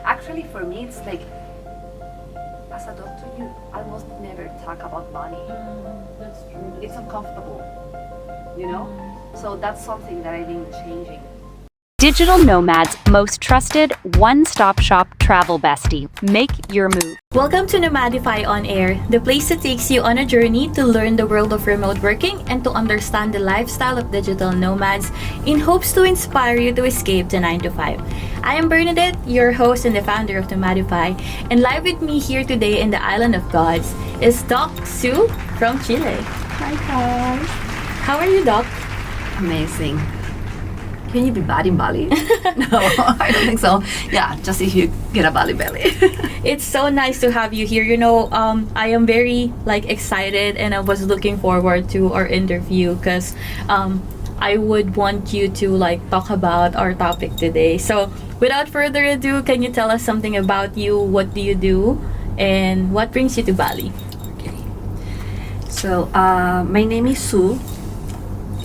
Actually, for me, it's like, as a doctor, you almost never talk about money. That's true. It's uncomfortable, you know? So that's something that I've been changing. Digital Nomads' most trusted one-stop shop travel bestie. Make your move. Welcome to Nomadify On Air, the place that takes you on a journey to learn the world of remote working and to understand the lifestyle of digital nomads in hopes to inspire you to escape the 9 to 5. I am Bernadette, your host and the founder of Nomadify, and live with me here today in the Island of Gods is Doc Sue from Chile. Hi guys. How are you, Doc? Amazing. Can you be bad in Bali? No, I don't think so. Yeah, just if you get a Bali Belly. It's so nice to have you here. You know, I am very excited, and I was looking forward to our interview because I would want you to talk about our topic today. So, without further ado, can you tell us something about you? What do you do, and what brings you to Bali? Okay. So, my name is Sue.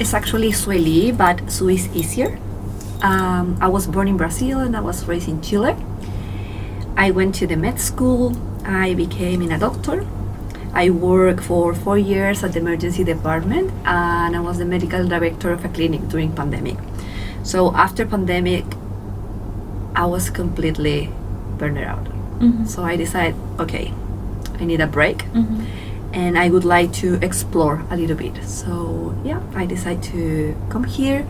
It's actually Sueli, but Sue is easier. I was born in Brazil and I was raised in Chile. I went to the med school. I became a doctor. I worked for 4 years at the emergency department, and I was the medical director of a clinic during pandemic. So after pandemic, I was completely burned out. Mm-hmm. So I decided, okay, I need a break. Mm-hmm. And I would like to explore a little bit. So yeah, I decided to come here,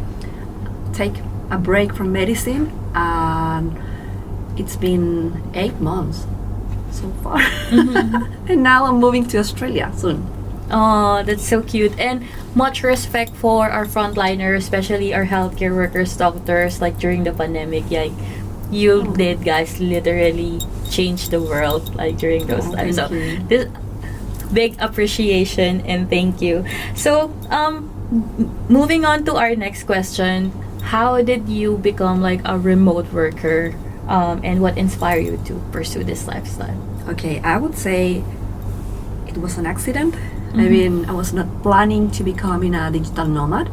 take a break from medicine, and it's been 8 months so far. Mm-hmm. And now I'm moving to Australia soon. Oh, that's so cute. And much respect for our frontliners, especially our healthcare workers, doctors, during the pandemic. You did, guys, literally change the world during those times. So this big appreciation and thank you. So, moving on to our next question, how did you become a remote worker, and what inspired you to pursue this lifestyle? Okay, I would say it was an accident. Mm-hmm. I mean, I was not planning to becoming a digital nomad.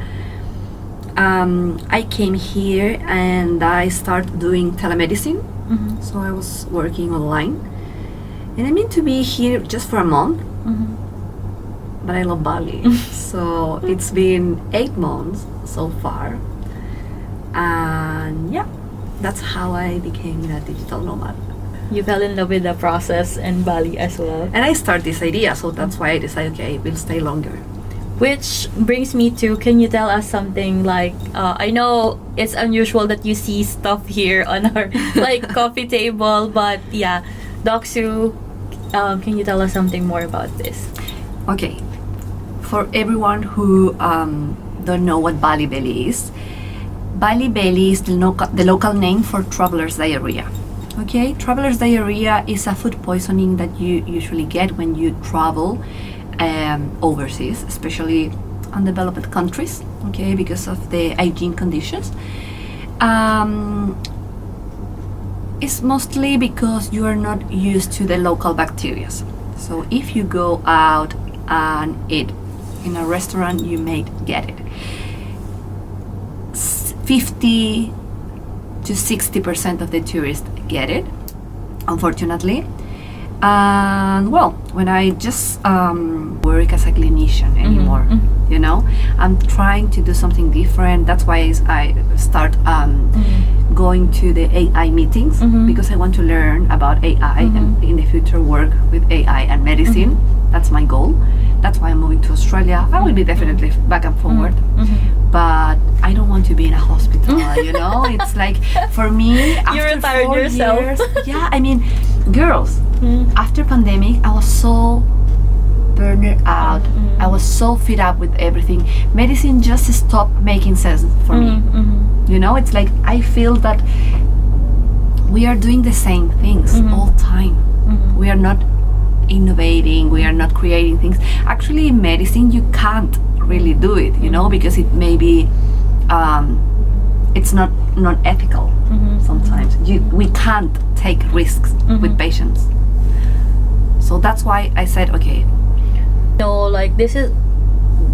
I came here and I started doing telemedicine. Mm-hmm. So I was working online. And I mean to be here just for a month. Mm-hmm. But I love Bali. So it's been 8 months so far. And yeah, that's how I became a digital nomad. You fell in love with the process and Bali as well. And I started this idea, so that's why I decided, okay, we'll stay longer. Which brings me to, can you tell us something I know it's unusual that you see stuff here on our coffee table, but yeah, Doc Sue, can you tell us something more about this? Okay, for everyone who don't know what Bali Belly is the local name for traveler's diarrhea. Okay, traveler's diarrhea is a food poisoning that you usually get when you travel overseas, especially undeveloped countries, okay, because of the hygiene conditions. It's mostly because you are not used to the local bacteria. So if you go out and eat in a restaurant, you may get it. 50 to 60% of the tourists get it, unfortunately. And well, when I just work as a clinician anymore, Mm-hmm. you know, I'm trying to do something different. That's why I start going to the AI meetings, because I want to learn about AI and in the future work with AI and medicine. That's my goal. That's why I'm moving to Australia. I will be definitely back and forward, but I don't want to be in a hospital. You know, it's for me, after You retired 4 yourself. years, yeah, I mean, girls, after pandemic, I was so burned out. I was so fed up with everything. Medicine just stopped making sense for me. You know, it's I feel that we are doing the same things all the time. We are not innovating, we are not creating things. Actually, in medicine, you can't really do it, you know, because it may be it's not ethical. Sometimes we can't take risks with patients. So that's why I said, okay, No, this is,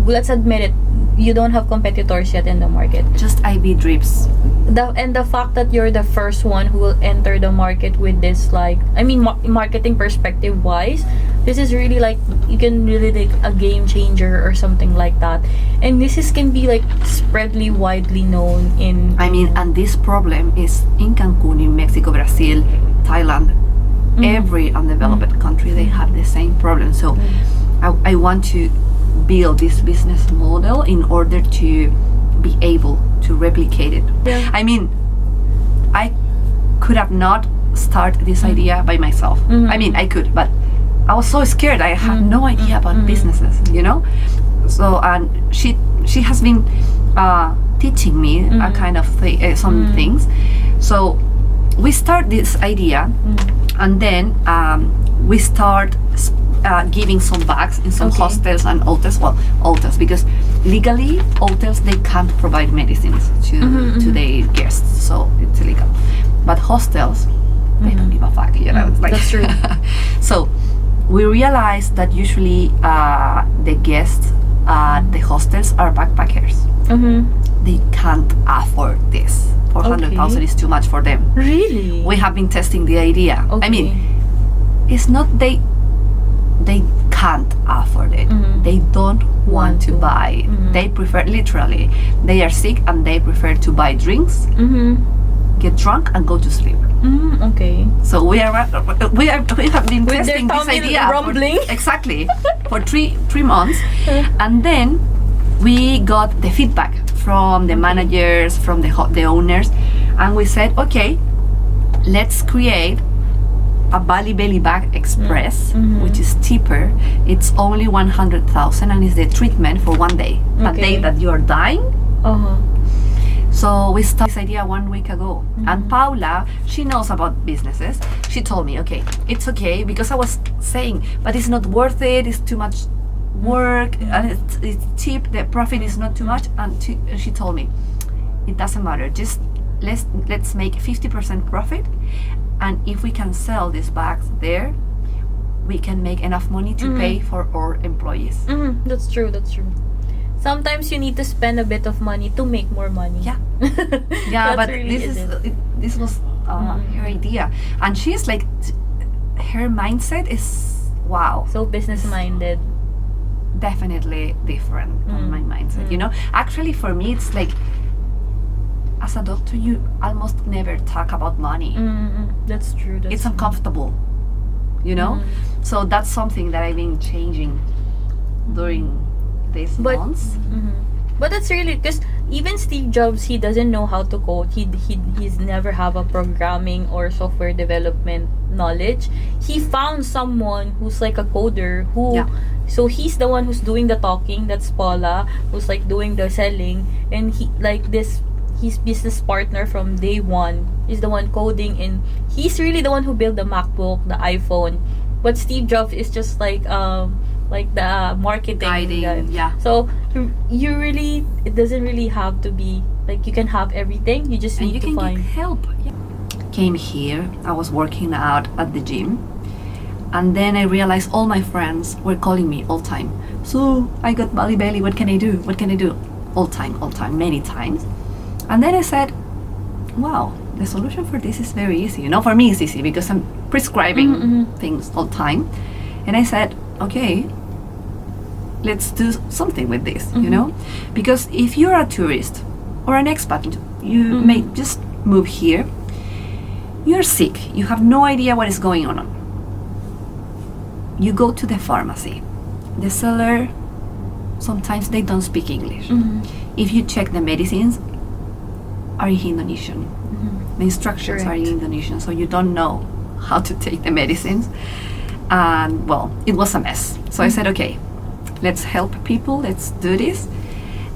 let's admit it, you don't have competitors yet in the market. Just IV drips. The fact that you're the first one who will enter the market with this, like, I mean, marketing perspective wise, this is really like, you can really like a game changer or something like that, and can be like spreadly widely known in. I mean, and this problem is in Cancun, in Mexico, Brazil, Thailand, every undeveloped country, they have the same problem. So I want to build this business model in order to be able to replicate it. Yeah. I mean, I could have not started this idea by myself. I mean, I could, but I was so scared. I had no idea about businesses, you know. So, and she has been teaching me a kind of some things. So we start this idea, and then we start giving some bags in some hostels and hotels. Well, hotels, because legally hotels, they can't provide medicines to their guests, so it's illegal. But hostels, they don't give a fuck, you know. It's like, that's true. So we realized that usually the guests at the hostels are backpackers. They can't afford this. 400,000 is too much for them. Really? We have been testing the idea. I mean, it's not they can't afford it. They don't want to buy. They prefer, literally, they are sick and they prefer to buy drinks, get drunk and go to sleep. Okay. So we have been With testing their this tummy idea rumbling. exactly for three months, and then we got the feedback from the managers, from the owners, and we said, okay, let's create a Bali Belly bag express, which is cheaper. It's only 100,000 and is the treatment for one day. A day that you are dying. So we started this idea 1 week ago, and Paula, she knows about businesses. She told me, okay, it's okay, because I was saying, but it's not worth it. It's too much work, and it's cheap. The profit is not too much. And she told me, it doesn't matter. Just let's make 50% profit, and if we can sell these bags there, we can make enough money to pay for our employees. That's true. Sometimes you need to spend a bit of money to make more money. Yeah, yeah. But really this was her idea, and she's like, her mindset is wow. So business minded. Definitely different than my mindset. You know, actually for me, it's like, as a doctor, you almost never talk about money. That's true. It's uncomfortable, you know. So that's something that I've been changing during these months. But that's really, because even Steve Jobs, he doesn't know how to code. He's never have a programming or software development knowledge. He found someone who's like a coder who. So he's the one who's doing the talking. That's Paula, who's like doing the selling, and his business partner from day one is the one coding, and he's really the one who built the MacBook, the iPhone. But Steve Jobs is just like the marketing guiding. Yeah. So you really, it doesn't really have to be like you can have everything. You just need to find get help. Came here. I was working out at the gym, and then I realized all my friends were calling me all time. So I got Bali Belly. What can I do? What can I do? All time, many times. And then I said, wow, the solution for this is very easy. You know, for me it's easy because I'm prescribing things all the time. And I said, okay, let's do something with this, you know? Because if you're a tourist or an expat, you may just move here, you're sick, you have no idea what is going on. You go to the pharmacy. The seller, sometimes they don't speak English. If you check the medicines, are in Indonesian. The instructions are in Indonesian, so you don't know how to take the medicines. And well, it was a mess. So I said, okay, let's help people, let's do this.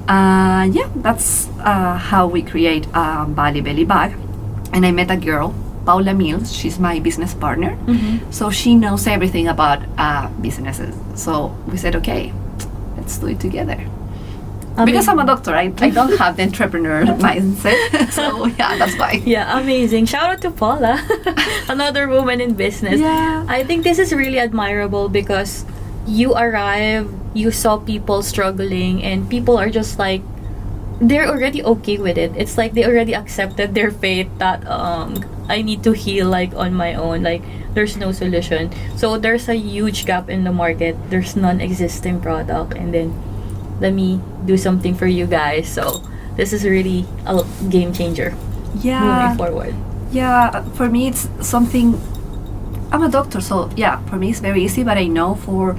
Yeah, that's how we create a Bali Belly bag. And I met a girl, Paula Mills. She's my business partner. So she knows everything about businesses. So we said, okay, let's do it together. Because I'm a doctor, I don't have the entrepreneur mindset. So yeah, that's why. Yeah, amazing. Shout out to Paula, another woman in business. Yeah. I think this is really admirable because you arrive, you saw people struggling, and people are just like, they're already okay with it. It's like they already accepted their fate that I need to heal like on my own. Like there's no solution. So there's a huge gap in the market. There's non-existing product, and then let me do something for you guys. So this is really a game changer Yeah. moving forward. Yeah, for me it's something. I'm a doctor, so yeah, for me it's very easy. But I know for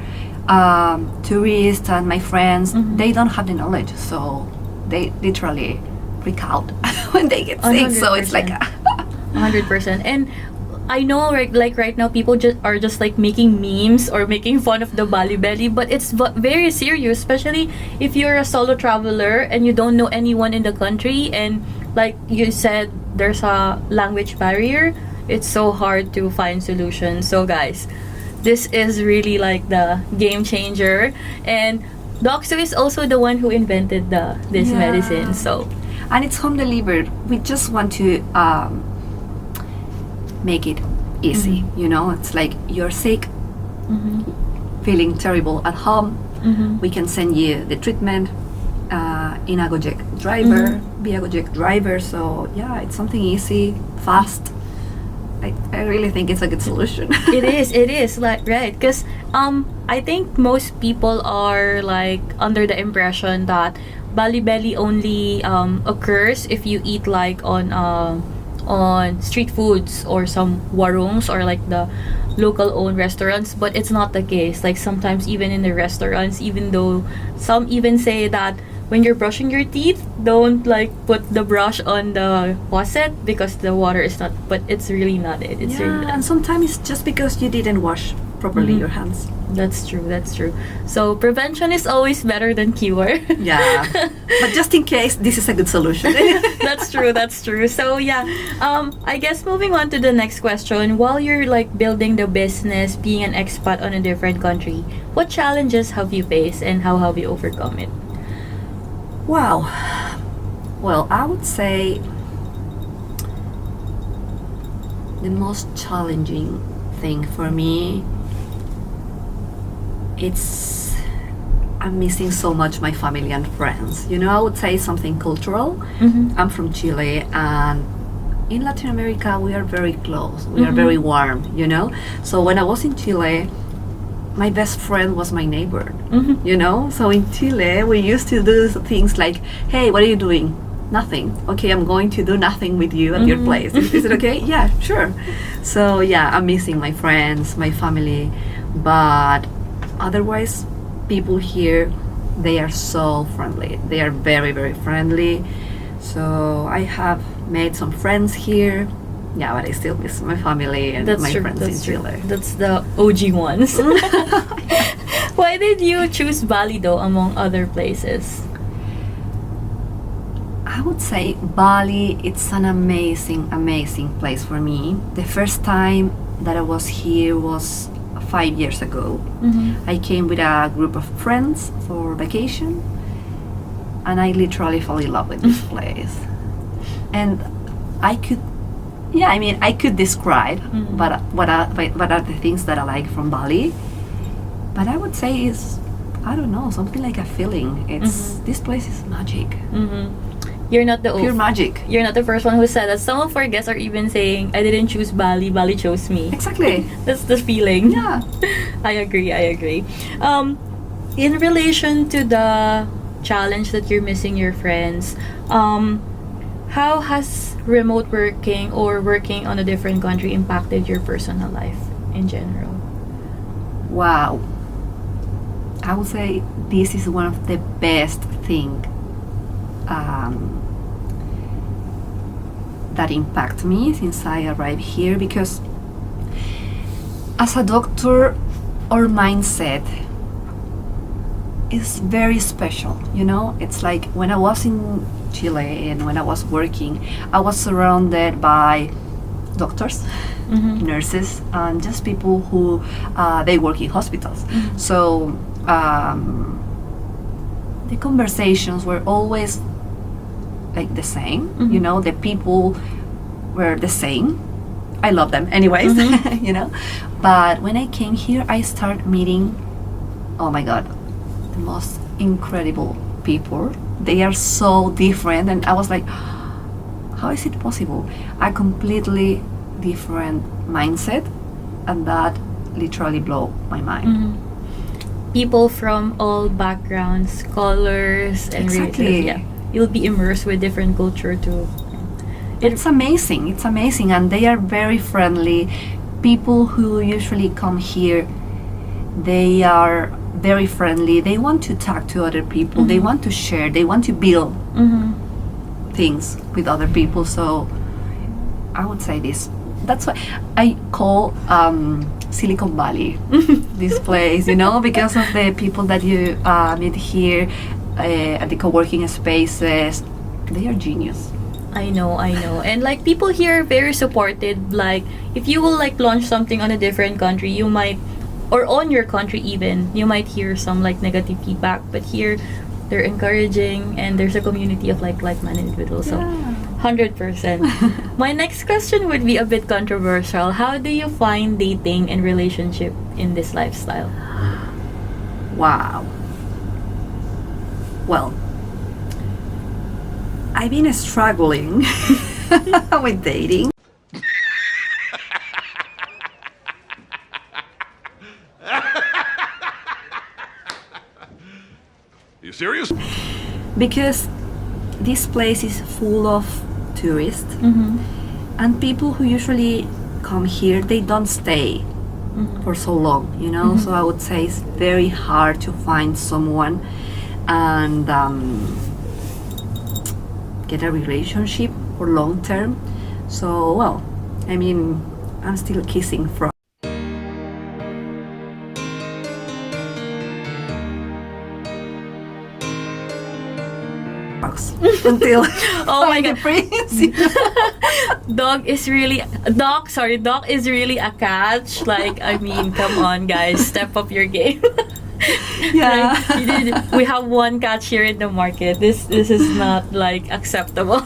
tourists and my friends, they don't have the knowledge, so they literally freak out when they get sick. So it's like, 100%. And I know, like right now, people just like making memes or making fun of the Bali Belly, but it's very serious, especially if you're a solo traveler and you don't know anyone in the country, and like you said, there's a language barrier. It's so hard to find solutions. So guys, this is really like the game changer, and Doxo is also the one who invented this Yeah. medicine. So and it's home delivered. We just want to make it easy. You know, it's like you're sick, feeling terrible at home. We can send you the treatment in a Gojek driver, be a Gojek driver. So yeah, it's something easy, fast. I really think it's a good solution. it is like, right, because I think most people are like under the impression that Bali Belly only occurs if you eat like on street foods or some warungs or like the local owned restaurants, but it's not the case. Like sometimes even in the restaurants, even though some even say that when you're brushing your teeth, don't like put the brush on the faucet because the water is not, but it's really not it. It's really Yeah, not. and sometimes it's just because you didn't wash properly your hands. That's true. So prevention is always better than cure. Yeah, but just in case, this is a good solution. That's true. So yeah, I guess moving on to the next question. While you're like building the business, being an expat on a different country, what challenges have you faced and how have you overcome it? Wow. Well, I would say the most challenging thing for me, it's I'm missing so much my family and friends. You know, I would say something cultural. I'm from Chile, and in Latin America we are very close. We are very warm, you know. So when I was in Chile, my best friend was my neighbor, you know. So in Chile we used to do things like, hey, what are you doing? Nothing. Okay, I'm going to do nothing with you at your place. Is it okay? Yeah, sure. So yeah, I'm missing my friends, my family, but otherwise people here, they are so friendly. They are very, very friendly. So I have made some friends here. Yeah, but I still miss my family and my friends in Chile. That's the OG ones. Why did you choose Bali though among other places? I would say Bali, it's an amazing, amazing place for me. The first time that I was here was 5 years ago. I came with a group of friends for vacation, and I literally fell in love with this place. And I could describe what are the things that I like from Bali, but I would say is, I don't know, something like a feeling. It's this place is magic. You're not the Pure magic. You're not the first one who said that. Some of our guests are even saying, I didn't choose Bali, Bali chose me. Exactly. That's the feeling. Yeah. I agree. In relation to the challenge that you're missing your friends, how has remote working or working on a different country impacted your personal life in general? Wow. I would say this is one of the best thing that impact me since I arrived here, because as a doctor, our mindset is very special, you know. It's like when I was in Chile and when I was working, I was surrounded by doctors, nurses, and just people who they work in hospitals. So the conversations were always like the same, you know. The people were the same. I love them anyways, you know. But when I came here, I started meeting oh my god, the most incredible people. They are so different, and I was like, how is it possible? A completely different mindset, and that literally blew my mind. People from all backgrounds, colors, and Exactly. races. Yeah, you'll be immersed with different culture too. It's amazing. It's amazing, and they are very friendly. People who usually come here, they are very friendly. They want to talk to other people. They want to share. They want to build things with other people. So I would say this. That's why I call Silicon Valley this place, you know, because of the people that you meet here at the co-working spaces. They are genius. I know. And like people here are very supported. Like if you will like launch something on a different country, you might, or on your country even, you might hear some like negative feedback. But here, they're encouraging, and there's a community of like-minded individuals. So, 100%. My next question would be a bit controversial. How do you find dating and relationship in this lifestyle? Wow. Well, I've been struggling with dating. You serious? Because this place is full of tourists, and people who usually come here, they don't stay for so long, you know. So I would say it's very hard to find someone and get a relationship for long term. So, well, I mean, I'm still kissing frogs. Until Oh my find the God. prince. Dog is really a catch. Like, I mean, come on, guys, step up your game. Yeah. We have one catch here in the market. This is not like acceptable.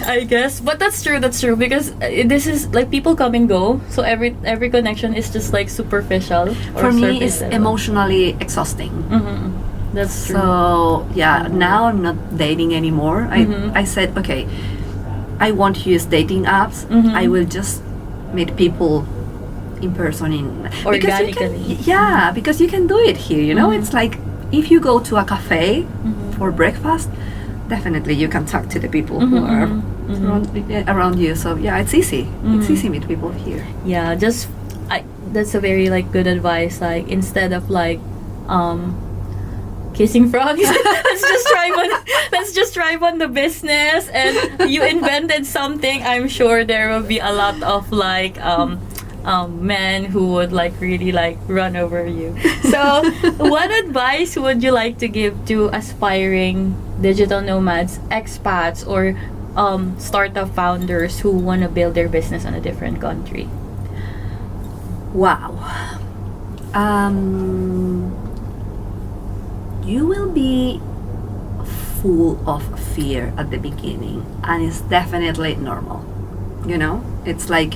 I guess, but that's true because this is like people come and go, so every connection is just like superficial. Or For me, surface it's level. emotionally exhausting. That's true. So yeah, now I'm not dating anymore. I said, okay, I won't use dating apps. I will just meet people in person Organically. because you can do it here, you know. It's like if you go to a cafe for breakfast, definitely you can talk to the people who are around you. So yeah, it's easy. It's easy to meet people here. Yeah, that's a very like good advice. Like instead of like kissing frogs, let's just drive on the business, and you invented something. I'm sure there will be a lot of like men who would like really like run over you. So what advice would you like to give to aspiring digital nomads, expats, or startup founders who want to build their business in a different country? Wow. You will be full of fear at the beginning, and it's definitely normal. You know, it's like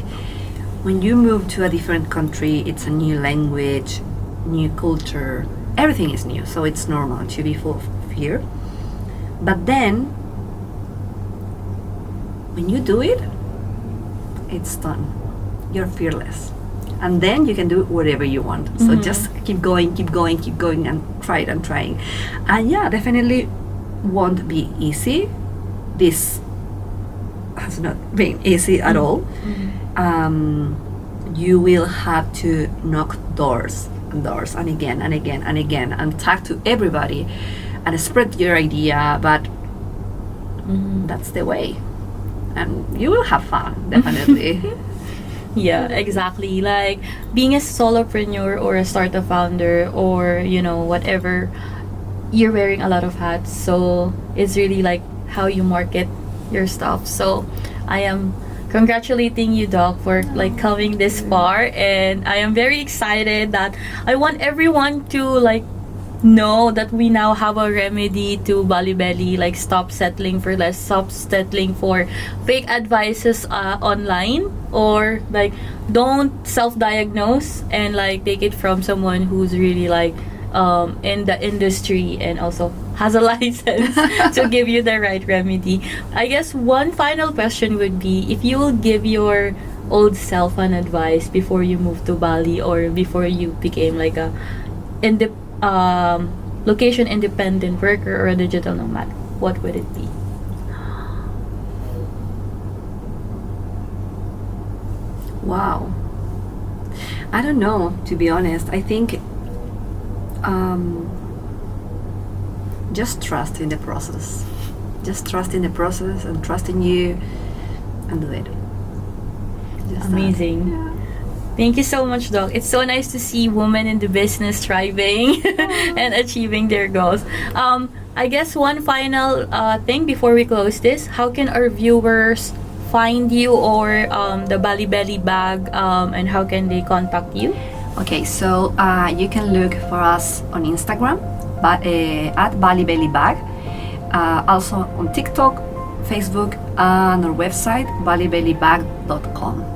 when you move to a different country, it's a new language, new culture, everything is new, so it's normal to be full of fear. But then when you do it, it's done. You're fearless, and then you can do whatever you want. So just keep going, and trying. And yeah, definitely won't be easy. This has not been easy at all. You will have to knock doors and again and talk to everybody and spread your idea, but that's the way, and you will have fun, definitely. Yeah, exactly. Like being a solopreneur or a startup founder, or you know whatever, you're wearing a lot of hats. So it's really like how you market your stuff. So I am congratulating you, Doc, for like coming this far, and I am very excited that I want everyone to like know that we now have a remedy to Bali Belly. Like, stop settling for less, stop settling for fake advices online, or like don't self-diagnose and like take it from someone who's really like in the industry and also has a license to give you the right remedy. I guess one final question would be, if you will give your old self an advice before you moved to Bali or before you became like a location independent worker or a digital nomad, what would it be? Wow. I don't know, to be honest. I think just trust in the process. Just trust in the process and trust in you and do it. Just Amazing. Yeah. Thank you so much, Doc. It's so nice to see women in the business thriving and achieving their goals. I guess one final thing before we close this, how can our viewers find you or the Bali Belly bag, and how can they contact you? Okay, so you can look for us on Instagram, at Bali Belly Bag. Also on TikTok, Facebook, and our website, balibellybag.com.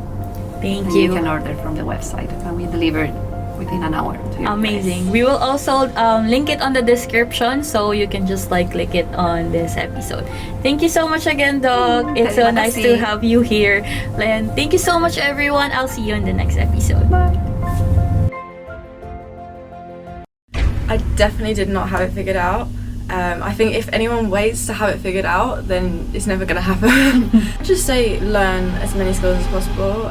Thank And you. you can order from the website, and we deliver it within an hour to your Amazing. place. We will also link it on the description, so you can just like click it on this episode. Thank you so much again, Doc. It's so nice to have you here. And thank you so much, everyone. I'll see you in the next episode. Bye. I definitely did not have it figured out. I think if anyone waits to have it figured out, then it's never going to happen. Just say learn as many skills as possible.